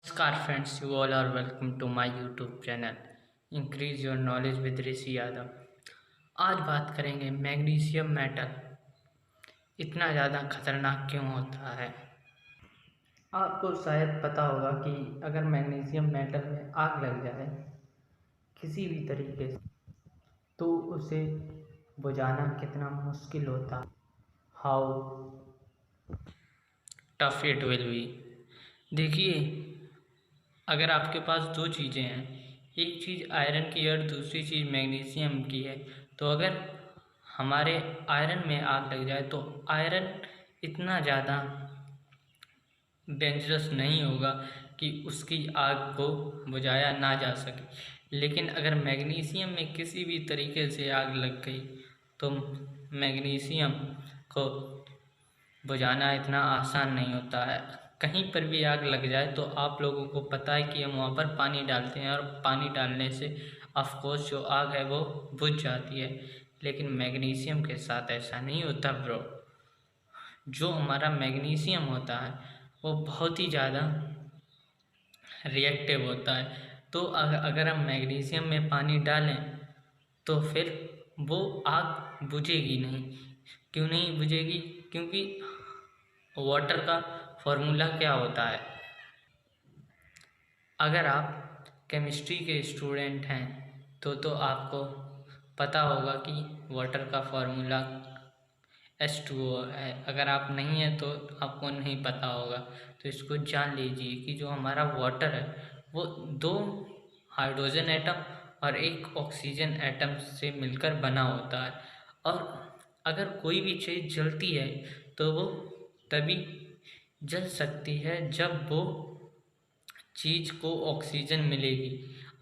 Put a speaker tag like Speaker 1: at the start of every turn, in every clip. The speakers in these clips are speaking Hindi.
Speaker 1: नमस्कार friends, you all are welcome to my YouTube channel increase your knowledge with Rishi Yadav. आज बात करेंगे मैग्नीशियम मेटल इतना ज़्यादा खतरनाक क्यों होता है। आपको शायद पता होगा कि अगर मैग्नीशियम मेटल में आग लग जाए किसी भी तरीके से तो उसे बुझाना कितना मुश्किल होता, how tough it will be. देखिए, अगर आपके पास दो चीज़ें हैं, एक चीज़ आयरन की और दूसरी चीज़ मैग्नीशियम की है, तो अगर हमारे आयरन में आग लग जाए तो आयरन इतना ज़्यादा डेंजरस नहीं होगा कि उसकी आग को बुझाया ना जा सके। लेकिन अगर मैग्नीशियम में किसी भी तरीके से आग लग गई तो मैग्नीशियम को बुझाना इतना आसान नहीं होता है। कहीं पर भी आग लग जाए तो आप लोगों को पता है कि हम वहाँ पर पानी डालते हैं और पानी डालने से ऑफकोर्स जो आग है वो बुझ जाती है। लेकिन मैग्नीशियम के साथ ऐसा नहीं होता ब्रो। जो हमारा मैग्नीशियम होता है वो बहुत ही ज़्यादा रिएक्टिव होता है। तो अगर हम मैग्नीशियम में पानी डालें तो फिर वो आग बुझेगी नहीं। क्यों नहीं बुझेगी? क्योंकि वाटर का फॉर्मूला क्या होता है। अगर आप केमिस्ट्री के स्टूडेंट हैं तो आपको पता होगा कि वाटर का फॉर्मूला H2O है। अगर आप नहीं हैं तो आपको नहीं पता होगा, तो इसको जान लीजिए कि जो हमारा वाटर है वो दो हाइड्रोजन एटम और एक ऑक्सीजन एटम से मिलकर बना होता है। और अगर कोई भी चीज़ जलती है तो वो तभी जल सकती है जब वो चीज़ को ऑक्सीजन मिलेगी।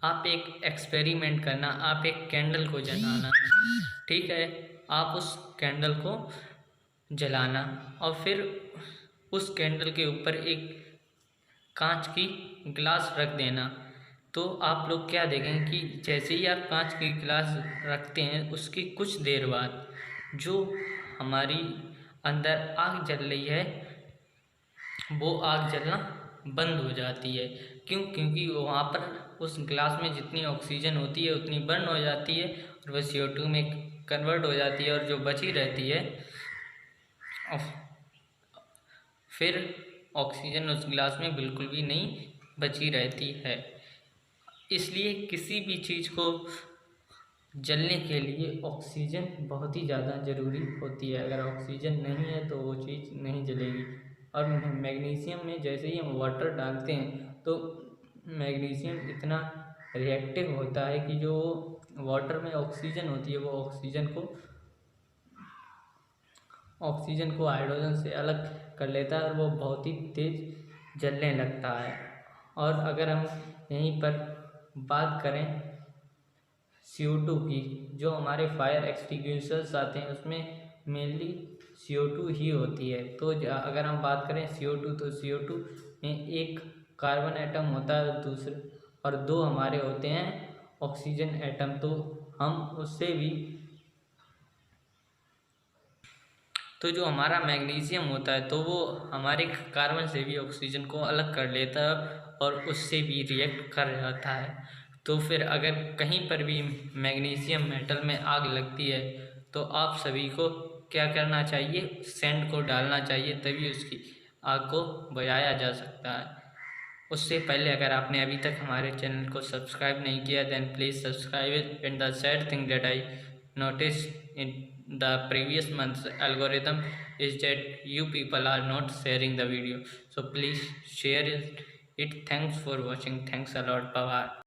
Speaker 1: आप एक एक्सपेरिमेंट करना, आप एक कैंडल को जलाना, ठीक है, आप उस कैंडल को जलाना और फिर उस कैंडल के ऊपर एक कांच की गिलास रख देना। तो आप लोग क्या देखेंगे कि जैसे ही आप कांच की गिलास रखते हैं उसकी कुछ देर बाद जो हमारी अंदर आग जल रही है वो आग जलना बंद हो जाती है। क्यों? क्योंकि वहाँ पर उस गिलास में जितनी ऑक्सीजन होती है उतनी बर्न हो जाती है और वह CO2 में कन्वर्ट हो जाती है और जो बची रहती है फिर ऑक्सीजन उस गिलास में बिल्कुल भी नहीं बची रहती है। इसलिए किसी भी चीज़ को जलने के लिए ऑक्सीजन बहुत ही ज़्यादा ज़रूरी होती है। अगर ऑक्सीजन नहीं है तो वो चीज़ नहीं जलेगी। और मैग्नीशियम में जैसे ही हम वाटर डालते हैं तो मैग्नीशियम इतना रिएक्टिव होता है कि जो वाटर में ऑक्सीजन होती है वो ऑक्सीजन को हाइड्रोजन से अलग कर लेता है और वो बहुत ही तेज़ जलने लगता है। और अगर हम यहीं पर बात करें CO2 की, जो हमारे फायर एक्सटिंग्विशर्स आते हैं उसमें मेनली CO2 ही होती है। तो अगर हम बात करें CO2 तो CO2 में एक कार्बन एटम होता है दूसरे और दो हमारे होते हैं ऑक्सीजन एटम। तो हम उससे भी तो जो हमारा मैग्नीशियम होता है तो वो हमारे कार्बन से भी ऑक्सीजन को अलग कर लेता है और उससे भी रिएक्ट कर जाता है। तो फिर अगर कहीं पर भी मैग्नीशियम मेटल में आग लगती है तो आप सभी को क्या करना चाहिए? सेंड को डालना चाहिए, तभी उसकी आग को बुझाया जा सकता है। उससे पहले अगर आपने अभी तक हमारे चैनल को सब्सक्राइब नहीं किया then please subscribe it. And the sad thing that I noticed in the previous month's algorithm is that you people are not sharing the video, so please share it. Thanks for watching. Thanks a lot. Bye bye.